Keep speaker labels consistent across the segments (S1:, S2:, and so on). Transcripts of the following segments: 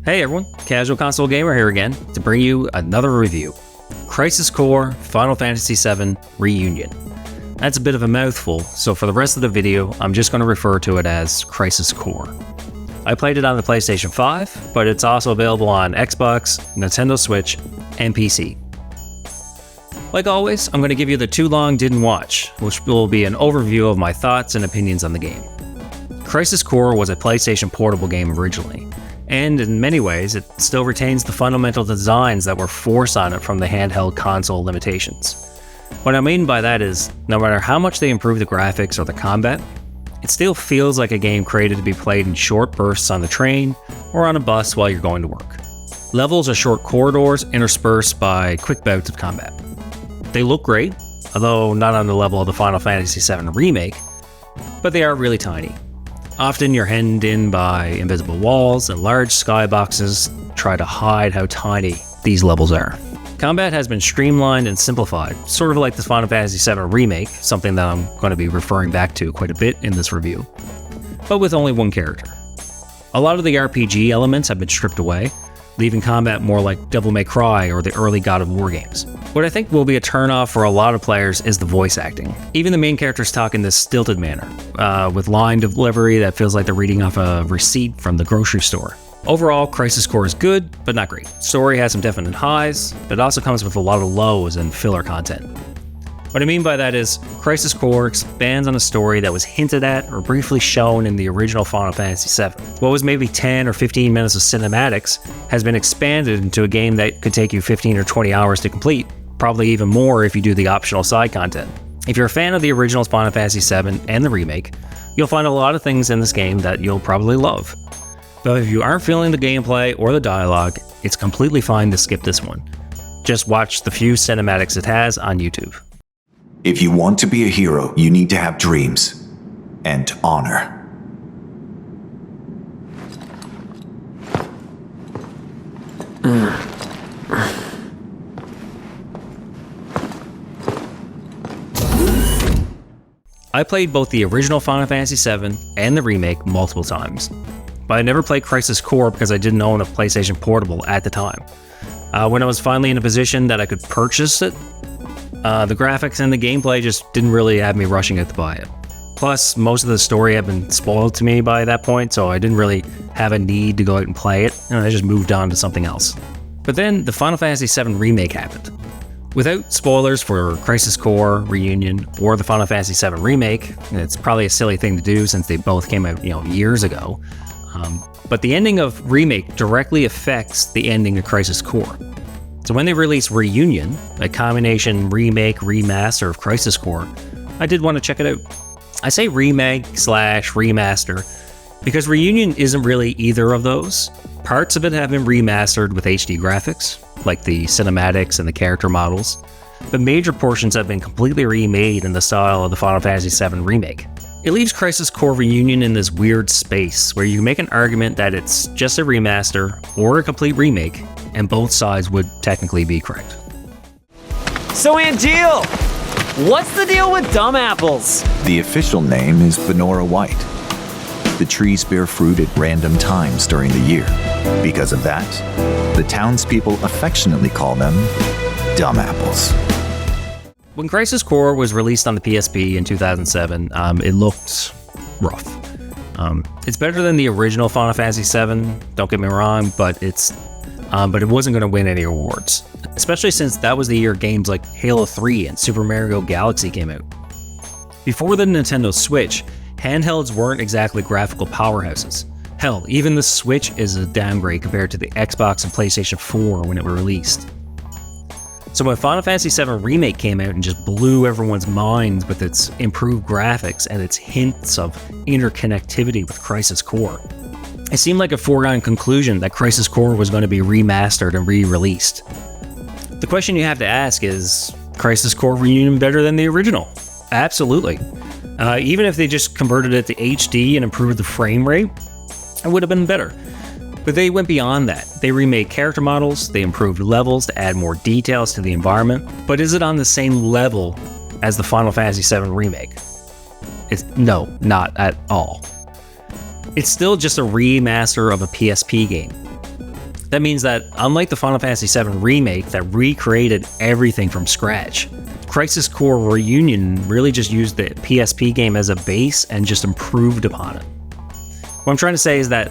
S1: Hey everyone, Casual Console Gamer here again to bring you another review. Crisis Core Final Fantasy VII Reunion. That's a bit of a mouthful, so for the rest of the video, I'm just going to refer to it as Crisis Core. I played it on the PlayStation 5, but it's also available on Xbox, Nintendo Switch, and PC. Like always, I'm going to give you the too long didn't watch, which will be an overview of my thoughts and opinions on the game. Crisis Core was a PlayStation portable game originally, and in many ways, it still retains the fundamental designs that were forced on it from the handheld console limitations. What I mean by that is, no matter how much they improve the graphics or the combat, it still feels like a game created to be played in short bursts on the train or on a bus while you're going to work. Levels are short corridors interspersed by quick bouts of combat. They look great, although not on the level of the Final Fantasy VII Remake, but they are really tiny. Often you're hemmed in by invisible walls and large skyboxes try to hide how tiny these levels are. Combat has been streamlined and simplified, sort of like the Final Fantasy VII Remake, something that I'm going to be referring back to quite a bit in this review, but with only one character. A lot of the RPG elements have been stripped away, leaving combat more like Devil May Cry or the early God of War games. What I think will be a turnoff for a lot of players is the voice acting. Even the main characters talk in this stilted manner, with line delivery that feels like they're reading off a receipt from the grocery store. Overall, Crisis Core is good, but not great. Story has some definite highs, but it also comes with a lot of lows and filler content. What I mean by that is, Crisis Core expands on a story that was hinted at or briefly shown in the original Final Fantasy VII. What was maybe 10 or 15 minutes of cinematics has been expanded into a game that could take you 15 or 20 hours to complete, probably even more if you do the optional side content. If you're a fan of the original Final Fantasy VII and the remake, you'll find a lot of things in this game that you'll probably love. But if you aren't feeling the gameplay or the dialogue, it's completely fine to skip this one. Just watch the few cinematics it has on YouTube.
S2: If you want to be a hero, you need to have dreams and honor.
S1: I played both the original Final Fantasy VII and the remake multiple times, but I never played Crisis Core because I didn't own a PlayStation Portable at the time. When I was finally in a position that I could purchase it, the graphics and the gameplay just didn't really have me rushing it to buy it. Plus, most of the story had been spoiled to me by that point, so I didn't really have a need to go out and play it, and I just moved on to something else. But then, the Final Fantasy VII Remake happened. Without spoilers for Crisis Core, Reunion, or the Final Fantasy VII Remake, and it's probably a silly thing to do since they both came out, years ago, but the ending of Remake directly affects the ending of Crisis Core. So when they released Reunion, a combination remake, remaster of Crisis Core, I did want to check it out. I say remake/remaster because Reunion isn't really either of those. Parts of it have been remastered with HD graphics, like the cinematics and the character models, but major portions have been completely remade in the style of the Final Fantasy VII Remake. It leaves Crisis Core Reunion in this weird space where you can make an argument that it's just a remaster or a complete remake, and both sides would technically be correct.
S3: So Angeal, what's the deal with dumb apples?
S2: The official name is Benora White. The trees bear fruit at random times during the year. Because of that, the townspeople affectionately call them dumb apples.
S1: When Crisis Core was released on the PSP in 2007, it looked rough. It's better than the original Final Fantasy VII, don't get me wrong, but it wasn't going to win any awards, especially since that was the year games like Halo 3 and Super Mario Galaxy came out. Before the Nintendo Switch, handhelds weren't exactly graphical powerhouses. Hell, even the Switch is a downgrade compared to the Xbox and PlayStation 4 when it was released. So when Final Fantasy VII Remake came out and just blew everyone's minds with its improved graphics and its hints of interconnectivity with Crisis Core, it seemed like a foregone conclusion that Crisis Core was going to be remastered and re-released. The question you have to ask is, Crisis Core Reunion better than the original? Absolutely. Even if they just converted it to HD and improved the frame rate, it would have been better. But they went beyond that. They remade character models, they improved levels to add more details to the environment, but is it on the same level as the Final Fantasy VII Remake? No, not at all. It's still just a remaster of a PSP game. That means that, unlike the Final Fantasy VII Remake that recreated everything from scratch, Crisis Core Reunion really just used the PSP game as a base and just improved upon it. What I'm trying to say is that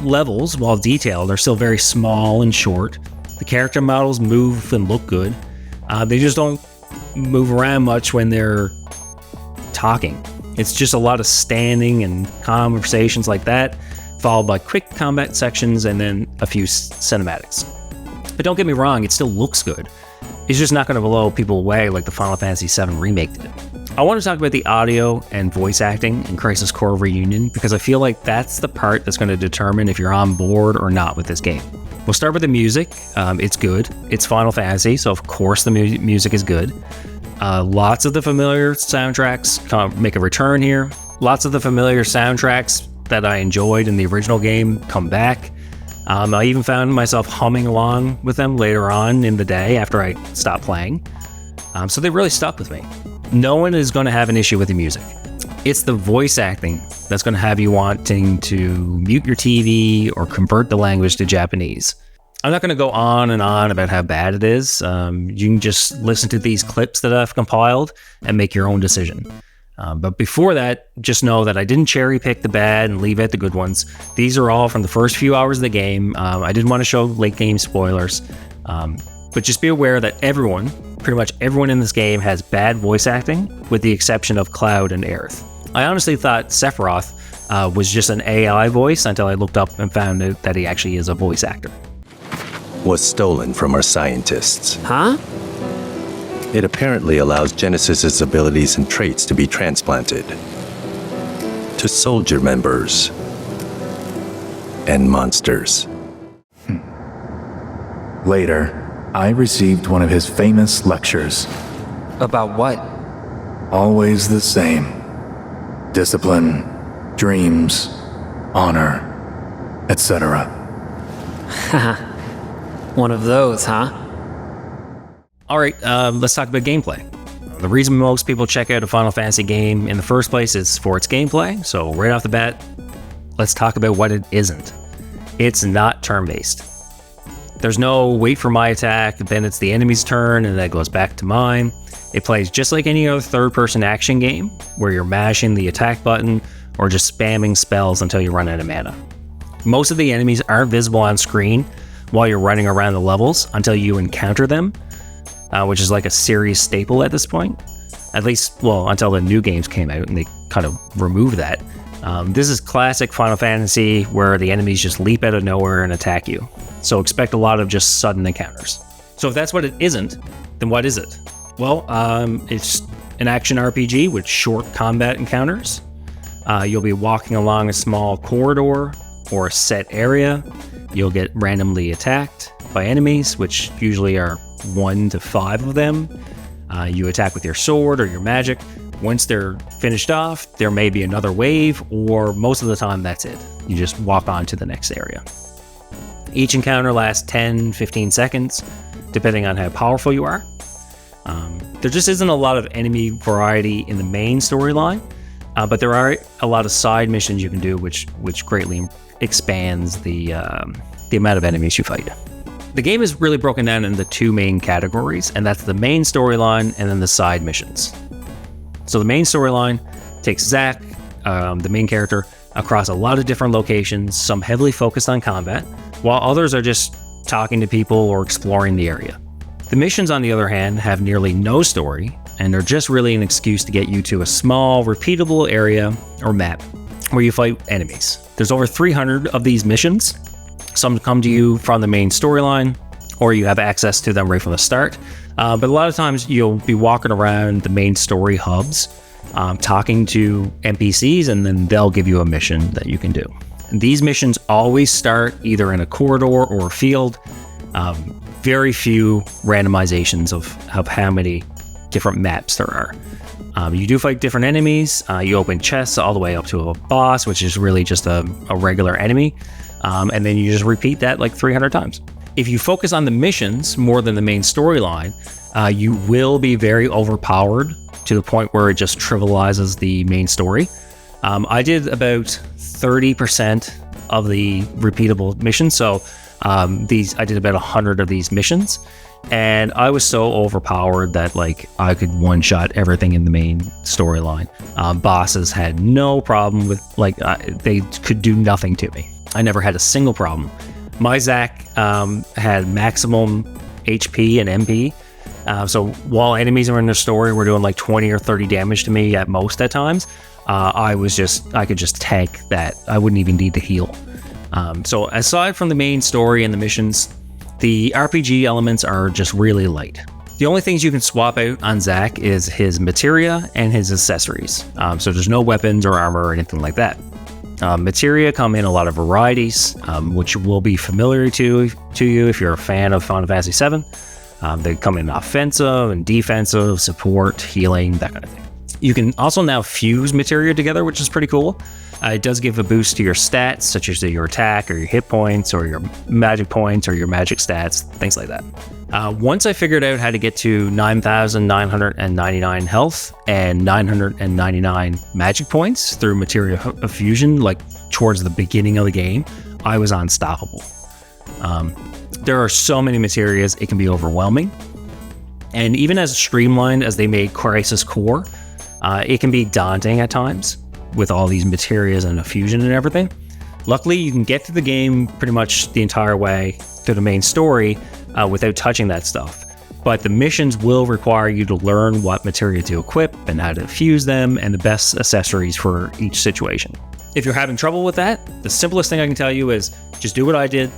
S1: levels, while detailed, are still very small and short. The character models move and look good. They just don't move around much when they're talking. It's just a lot of standing and conversations like that, followed by quick combat sections and then a few cinematics. But don't get me wrong, it still looks good. It's just not going to blow people away like the Final Fantasy VII Remake did. I want to talk about the audio and voice acting in Crisis Core Reunion because I feel like that's the part that's going to determine if you're on board or not with this game. We'll start with the music. It's good. It's Final Fantasy, so of course the music is good. Lots of the familiar soundtracks make a return here. Lots of the familiar soundtracks that I enjoyed in the original game come back. I even found myself humming along with them later on in the day after I stopped playing. So they really stuck with me. No one is going to have an issue with the music. It's the voice acting that's going to have you wanting to mute your TV or convert the language to Japanese. I'm not going to go on and on about how bad it is. You can just listen to these clips that I've compiled and make your own decision. But before that, just know that I didn't cherry pick the bad and leave out the good ones. These are all from the first few hours of the game. I didn't want to show late game spoilers. But just be aware that pretty much everyone in this game has bad voice acting, with the exception of Cloud and Aerith. I honestly thought Sephiroth was just an AI voice until I looked up and found out that he actually is a voice actor.
S4: Was stolen from our scientists.
S5: Huh?
S4: It apparently allows Genesis's abilities and traits to be transplanted to soldier members and monsters.
S6: Later, I received one of his famous lectures.
S5: About what?
S6: Always the same. Discipline, dreams, honor, etc.
S5: One of those, huh?
S1: Alright, let's talk about gameplay. The reason most people check out a Final Fantasy game in the first place is for its gameplay, so right off the bat, let's talk about what it isn't. It's not turn-based. There's no wait for my attack, then it's the enemy's turn, and then it goes back to mine. It plays just like any other third-person action game, where you're mashing the attack button or just spamming spells until you run out of mana. Most of the enemies aren't visible on screen while you're running around the levels until you encounter them, which is like a series staple at this point. At least, well, until the new games came out and they kind of removed that. This is classic Final Fantasy where the enemies just leap out of nowhere and attack you. So expect a lot of just sudden encounters. So if that's what it isn't, then what is it? Well, it's an action RPG with short combat encounters. You'll be walking along a small corridor or a set area. You'll get randomly attacked by enemies, which usually are 1 to 5 of them. You attack with your sword or your magic. Once they're finished off, there may be another wave, or most of the time that's it. You just walk on to the next area. Each encounter lasts 10-15 seconds, depending on how powerful you are. There just isn't a lot of enemy variety in the main storyline, but there are a lot of side missions you can do, which greatly expands the amount of enemies you fight. The game is really broken down into 2 main categories, and that's the main storyline and then the side missions. So the main storyline takes Zack, the main character, across a lot of different locations, some heavily focused on combat, while others are just talking to people or exploring the area. The missions, on the other hand, have nearly no story, and they're just really an excuse to get you to a small, repeatable area or map where you fight enemies. There's over 300 of these missions. Some come to you from the main storyline, or you have access to them right from the start. But a lot of times you'll be walking around the main story hubs, talking to NPCs, and then they'll give you a mission that you can do. And these missions always start either in a corridor or a field. Very few randomizations of how many different maps there are. You do fight different enemies. You open chests all the way up to a boss, which is really just a regular enemy. And then you just repeat that like 300 times. If you focus on the missions more than the main storyline, you will be very overpowered to the point where it just trivializes the main story. I did about 30% of the repeatable missions. So I did about 100 of these missions, and I was so overpowered that like I could one-shot everything in the main storyline. Bosses had no problem with they could do nothing to me. I never had a single problem. My Zac had maximum HP and MP. So while enemies are in the story, we're doing like 20 or 30 damage to me at most at times. I could just tank that. I wouldn't even need to heal. So aside from the main story and the missions, the RPG elements are just really light. The only things you can swap out on Zac is his materia and his accessories. So there's no weapons or armor or anything like that. Materia come in a lot of varieties, which will be familiar to you if you're a fan of Final Fantasy VII. They come in offensive and defensive, support, healing, that kind of thing. You can also now fuse materia together, which is pretty cool. It does give a boost to your stats, such as your attack or your hit points or your magic points or your magic stats, things like that. Once I figured out how to get to 9,999 health and 999 magic points through materia fusion, like towards the beginning of the game, I was unstoppable. There are so many materias, it can be overwhelming. And even as streamlined as they made Crisis Core, it can be daunting at times with all these materias and a fusion and everything. Luckily, you can get through the game pretty much the entire way through the main story without touching that stuff. But the missions will require you to learn what materia to equip and how to fuse them and the best accessories for each situation. If you're having trouble with that, the simplest thing I can tell you is just do what I did.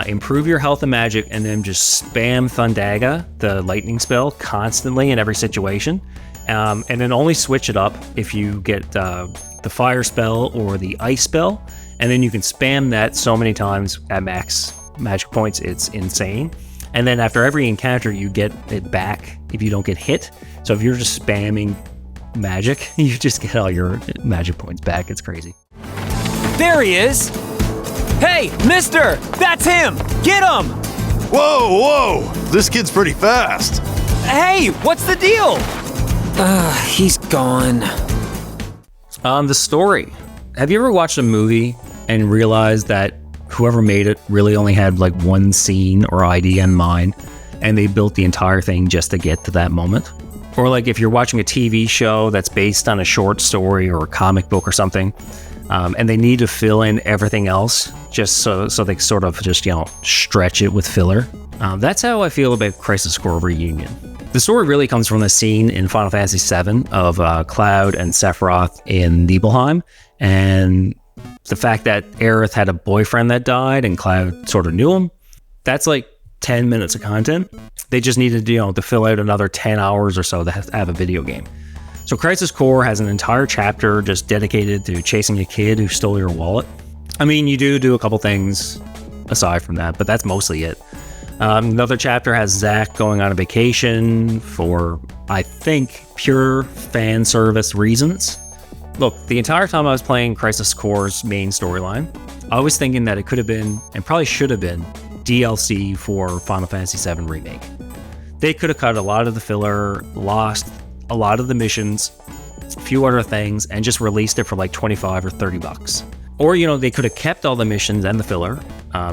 S1: Improve your health and magic, and then just spam Thundaga, the lightning spell, constantly in every situation. And then only switch it up if you get the fire spell or the ice spell. And then you can spam that so many times at max magic points, it's insane. And then after every encounter, you get it back if you don't get hit. So if you're just spamming magic, you just get all your magic points back. It's crazy.
S3: There he is! Hey, mister! That's him! Get him!
S7: Whoa! This kid's pretty fast.
S3: Hey, what's the deal?
S5: He's gone.
S1: The story. Have you ever watched a movie and realized that whoever made it really only had like one scene or idea in mind, and they built the entire thing just to get to that moment? Or like if you're watching a TV show that's based on a short story or a comic book or something, and they need to fill in everything else just so they sort of just, stretch it with filler. That's how I feel about Crisis Core Reunion. The story really comes from the scene in Final Fantasy VII of Cloud and Sephiroth in Nibelheim, and the fact that Aerith had a boyfriend that died and Cloud sort of knew him. That's like 10 minutes of content. They just needed, to fill out another 10 hours or so to have a video game. So Crisis Core has an entire chapter just dedicated to chasing a kid who stole your wallet. I mean, you do a couple things aside from that, but that's mostly it. Another chapter has Zac going on a vacation for, I think, pure fan service reasons. Look, the entire time I was playing Crisis Core's main storyline, I was thinking that it could have been, and probably should have been, DLC for Final Fantasy VII Remake. They could have cut a lot of the filler, lost a lot of the missions, a few other things, and just released it for like $25 or $30. Or, they could have kept all the missions and the filler,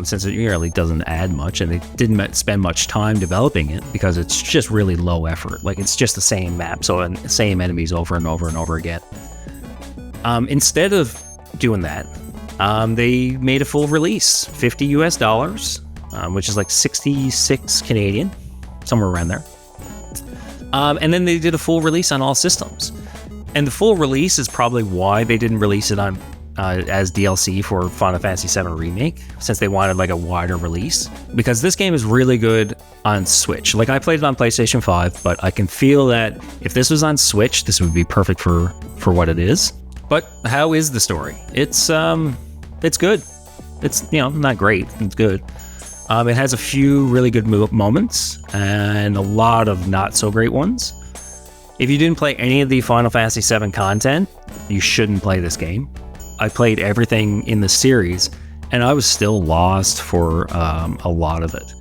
S1: since it really doesn't add much, and they didn't spend much time developing it because it's just really low effort. Like, it's just the same map, so the same enemies over and over and over again. Instead of doing that, they made a full release, $50 US, which is like 66 Canadian, somewhere around there. And then they did a full release on all systems. And the full release is probably why they didn't release it on as DLC for Final Fantasy VII Remake, since they wanted like a wider release. Because this game is really good on Switch. Like, I played it on PlayStation 5, but I can feel that if this was on Switch, this would be perfect for what it is. But how is the story? It's good. It's, not great. It's good. It has a few really good moments and a lot of not so great ones. If you didn't play any of the Final Fantasy VII content, you shouldn't play this game. I played everything in the series, and I was still lost for a lot of it.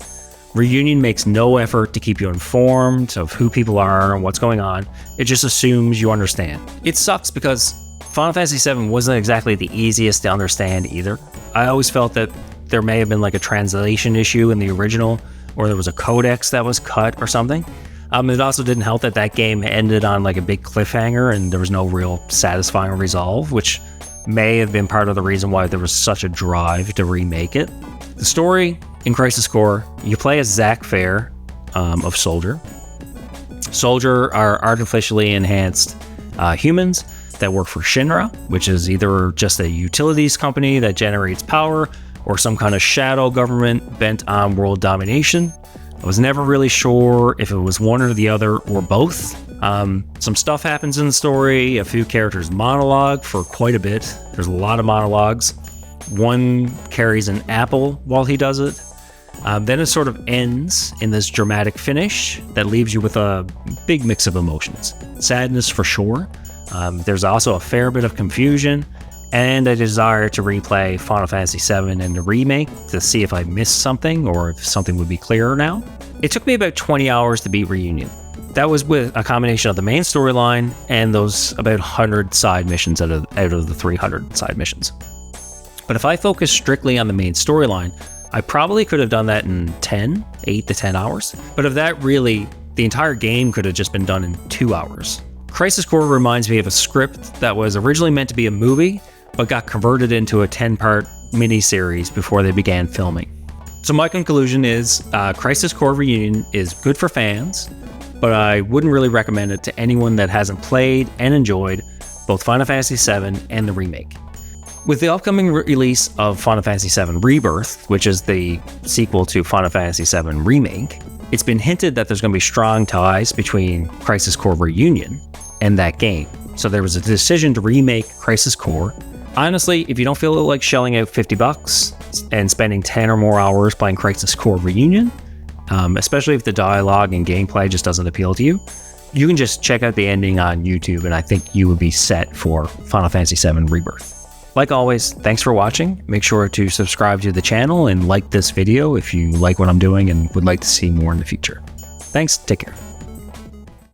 S1: Reunion makes no effort to keep you informed of who people are and what's going on. It just assumes you understand. It sucks because Final Fantasy VII wasn't exactly the easiest to understand either. I always felt that there may have been like a translation issue in the original, or there was a codex that was cut or something. It also didn't help that that game ended on like a big cliffhanger and there was no real satisfying resolve, which may have been part of the reason why there was such a drive to remake it. The story in Crisis Core, you play as Zack Fair of Soldier. Soldier are artificially enhanced humans that work for Shinra, which is either just a utilities company that generates power or some kind of shadow government bent on world domination. I was never really sure if it was one or the other or both. Some stuff happens in the story. A few characters monologue for quite a bit. There's a lot of monologues. One carries an apple while he does it. Then it sort of ends in this dramatic finish that leaves you with a big mix of emotions. Sadness for sure. There's also a fair bit of confusion and a desire to replay Final Fantasy VII and the remake to see if I missed something or if something would be clearer now. It took me about 20 hours to beat Reunion. That was with a combination of the main storyline and those about 100 side missions out of the 300 side missions. But if I focus strictly on the main storyline, I probably could have done that in 8 to 10 hours. But of that, really, the entire game could have just been done in 2 hours. Crisis Core reminds me of a script that was originally meant to be a movie, but got converted into a 10-part miniseries before they began filming. So my conclusion is Crisis Core Reunion is good for fans, but I wouldn't really recommend it to anyone that hasn't played and enjoyed both Final Fantasy VII and the remake. With the upcoming release of Final Fantasy VII Rebirth, which is the sequel to Final Fantasy VII Remake, it's been hinted that there's going to be strong ties between Crisis Core Reunion and that game. So there was a decision to remake Crisis Core. Honestly, if you don't feel like shelling out $50 and spending 10 or more hours playing Crisis Core Reunion, especially if the dialogue and gameplay just doesn't appeal to you, you can just check out the ending on YouTube and I think you would be set for Final Fantasy VII Rebirth. Like always, thanks for watching. Make sure to subscribe to the channel and like this video if you like what I'm doing and would like to see more in the future. Thanks, take care.